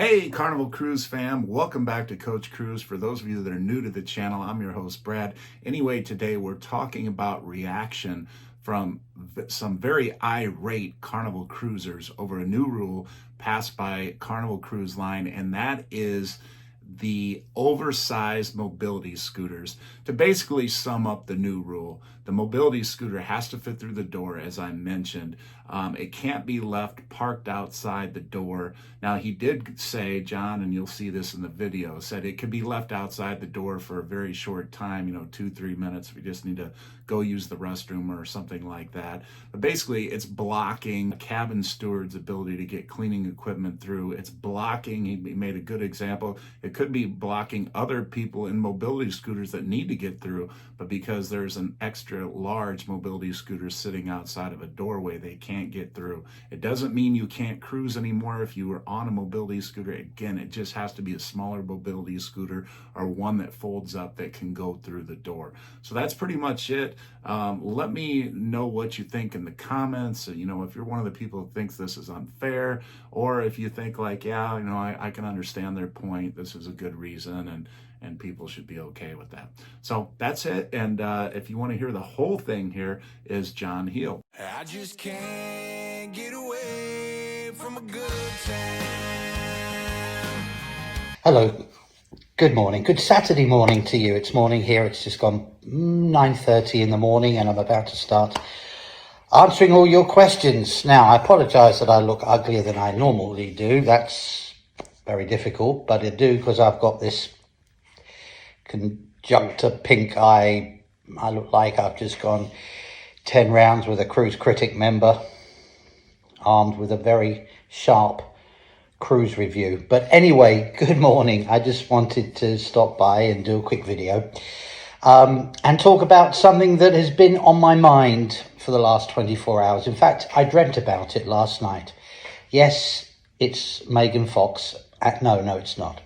Hey, Carnival Cruise fam, welcome back to Coach Cruise. For those of you that are new to the channel, I'm your host, Brad. Anyway, today we're talking about reaction from some very irate Carnival cruisers over a new rule passed by Carnival Cruise Line, and that is the oversized mobility scooters. To basically sum up the new rule, the mobility scooter has to fit through the door, as I mentioned. It can't be left parked outside the door. Now, he did say, John, and you'll see this in the video, said it could be left outside the door for a very short time, 2-3 minutes if you just need to go use the restroom or something like that. But basically, it's blocking a cabin steward's ability to get cleaning equipment through. It's blocking, he made a good example, it could be blocking other people in mobility scooters that need to get through, but because there's an extra large mobility scooter sitting outside of a doorway, they can't get through. It doesn't mean you can't cruise anymore if you were on a mobility scooter. Again, it just has to be a smaller mobility scooter or one that folds up that can go through the door. So that's pretty much it. Let me know what you think in the comments. If you're one of the people who thinks this is unfair, or if you think like, yeah, I can understand their point, this is a good reason, and people should be okay with that. So that's it. And if you want to hear the whole thing, here is John Healed. I just can't get away from a good time. Hello, good morning, good Saturday morning to you. It's morning here, it's just gone 9:30 in the morning and I'm about to start answering all your questions. Now, I apologise that I look uglier than I normally do. That's very difficult, but I do because I've got this conjunctor pink eye. I look like I've just gone 10 rounds with a Cruise Critic member, armed with a very sharp cruise review. But anyway, good morning. I just wanted to stop by and do a quick video and talk about something that has been on my mind for the last 24 hours. In fact, I dreamt about it last night. Yes, it's Megan Fox. No, it's not.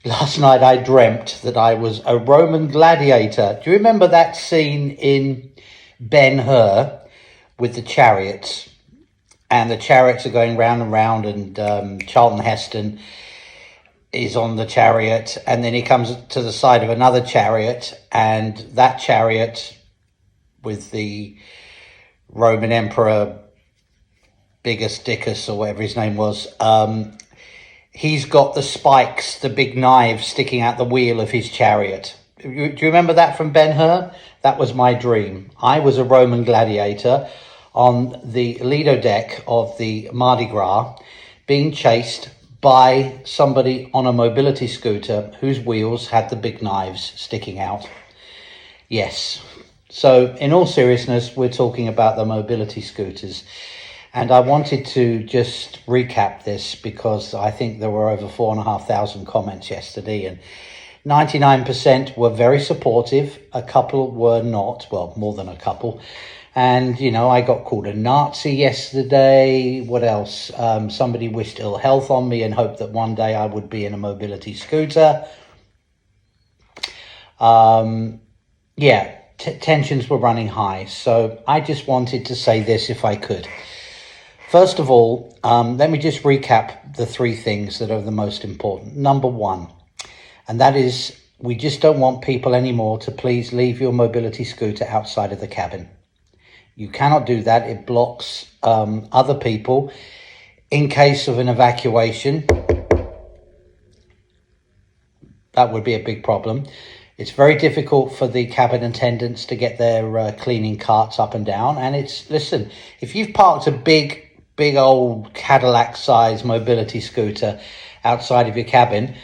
Last night I dreamt that I was a Roman gladiator. Do you remember that scene in Ben-Hur with the chariots? And the chariots are going round and round, and Charlton Heston is on the chariot, and then he comes to the side of another chariot, and that chariot with the Roman Emperor Bigus Dickus, or whatever his name was, he's got the spikes, the big knives sticking out the wheel of his chariot. Do you remember that from Ben-Hur? That was my dream. I was a Roman gladiator on the Lido deck of the Mardi Gras, being chased by somebody on a mobility scooter whose wheels had the big knives sticking out. Yes. So in all seriousness, we're talking about the mobility scooters. And I wanted to just recap this because I think there were over 4,500 comments yesterday, and 99% were very supportive. A couple were not, well, more than a couple. And, I got called a Nazi yesterday. What else? Somebody wished ill health on me and hoped that one day I would be in a mobility scooter. Tensions were running high. So I just wanted to say this if I could. First of all, let me just recap the three things that are the most important. Number one, and that is we just don't want people anymore to please leave your mobility scooter outside of the cabin. You cannot do that. It blocks other people in case of an evacuation. That would be a big problem. It's very difficult for the cabin attendants to get their cleaning carts up and down. And listen, if you've parked a big old Cadillac-sized mobility scooter outside of your cabin,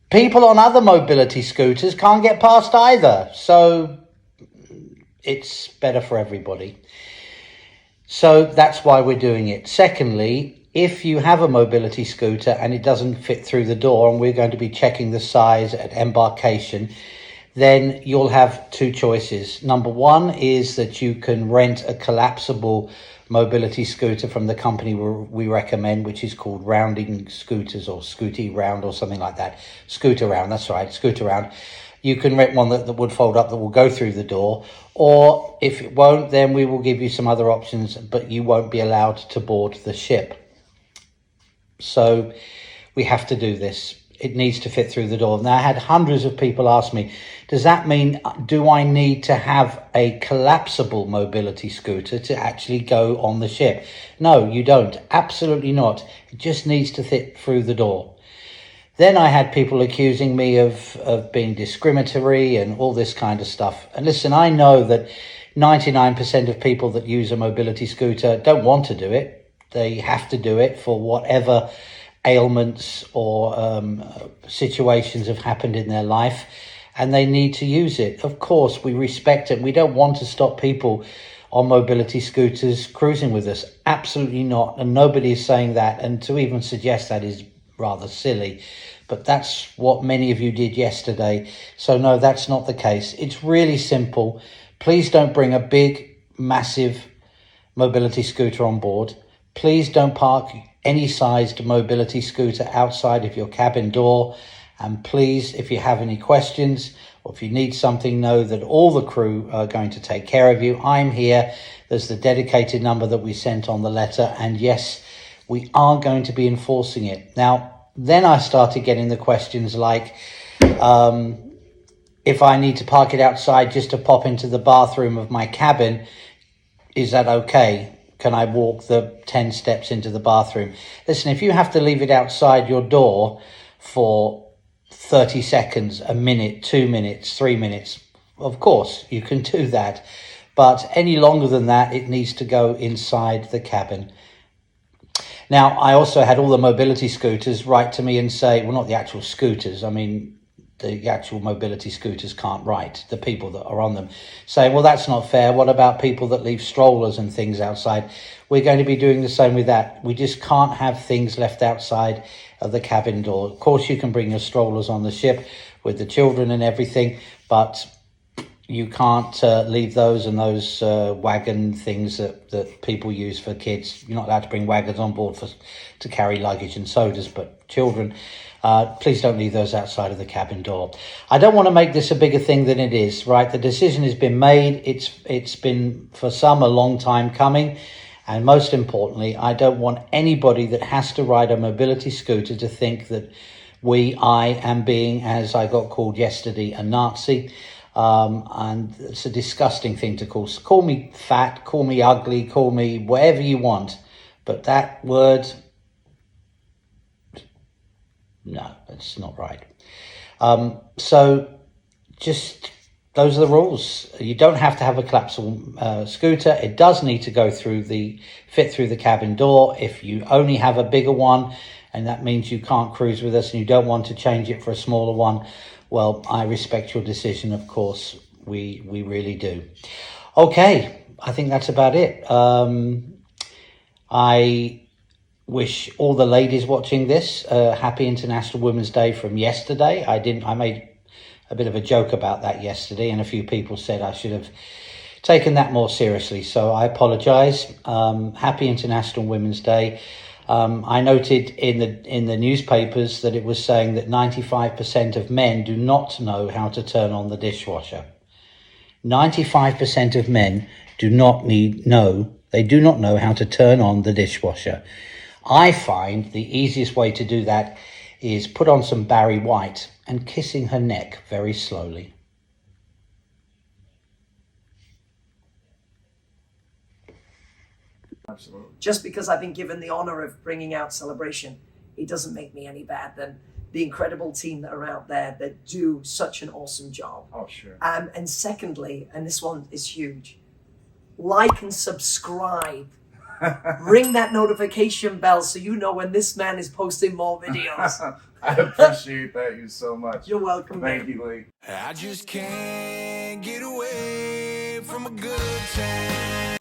people on other mobility scooters can't get past either. So it's better for everybody. So that's why we're doing it. Secondly, if you have a mobility scooter and it doesn't fit through the door, and we're going to be checking the size at embarkation, then you'll have two choices. Number one is that you can rent a collapsible mobility scooter from the company we recommend, which is called Rounding Scooters, or Scooty Round, or something like that. Scooter Round, that's right, Scooter Round. You can rent one that would fold up, that will go through the door. Or if it won't, then we will give you some other options, but you won't be allowed to board the ship. So we have to do this. It needs to fit through the door. Now, I had hundreds of people ask me, does that mean, do I need to have a collapsible mobility scooter to actually go on the ship? No, you don't. Absolutely not. It just needs to fit through the door. Then I had people accusing me of being discriminatory and all this kind of stuff. And listen, I know that 99% of people that use a mobility scooter don't want to do it. They have to do it for whatever ailments or situations have happened in their life, and they need to use it. Of course, we respect it. We don't want to stop people on mobility scooters cruising with us. Absolutely not. And nobody is saying that. And to even suggest that is rather silly. But that's what many of you did yesterday. So no, that's not the case. It's really simple. Please don't bring a big, massive mobility scooter on board. Please don't park any sized mobility scooter outside of your cabin door. And please, if you have any questions or if you need something, know that all the crew are going to take care of you. I'm here. There's the dedicated number that we sent on the letter. And yes, we are going to be enforcing it. Now, then I started getting the questions like, if I need to park it outside just to pop into the bathroom of my cabin, is that okay? Can I walk the 10 steps into the bathroom? Listen, if you have to leave it outside your door for 30 seconds, a minute, 2 minutes, 3 minutes, of course you can do that. But any longer than that, it needs to go inside the cabin. Now, I also had all the mobility scooters write to me and say, well, not the actual scooters. I mean, the actual mobility scooters can't write, the people that are on them, saying, well, that's not fair. What about people that leave strollers and things outside? We're going to be doing the same with that. We just can't have things left outside of the cabin door. Of course, you can bring your strollers on the ship with the children and everything, but you can't leave those and those wagon things that people use for kids. You're not allowed to bring wagons on board to carry luggage and sodas, but children, please don't leave those outside of the cabin door. I don't want to make this a bigger thing than it is, right? The decision has been made. It's been, for some, a long time coming. And most importantly, I don't want anybody that has to ride a mobility scooter to think that I am being, as I got called yesterday, a Nazi. And it's a disgusting thing to call me fat, call me ugly, call me whatever you want. But that word, no, that's not right. So just, those are the rules. You don't have to have a collapsible scooter. It does need to go fit through the cabin door. If you only have a bigger one, and that means you can't cruise with us and you don't want to change it for a smaller one, well, I respect your decision, of course. We really do. Okay, I think that's about it. I wish all the ladies watching this happy International Women's Day from yesterday. I made a bit of a joke about that yesterday, and a few people said I should have taken that more seriously. So I apologize. Happy International Women's Day. I noted in the newspapers that it was saying that 95% of men do not know how to turn on the dishwasher. 95% of men do not know how to turn on the dishwasher. I find the easiest way to do that is put on some Barry White and kissing her neck very slowly. Absolutely. Just because I've been given the honor of bringing out Celebration, it doesn't make me any bad than the incredible team that are out there that do such an awesome job. Oh, sure. And secondly, and this one is huge, like and subscribe. Ring that notification bell so you know when this man is posting more videos. I appreciate that you so much. You're welcome. Thank you, Lee. I just can't get away from a good time.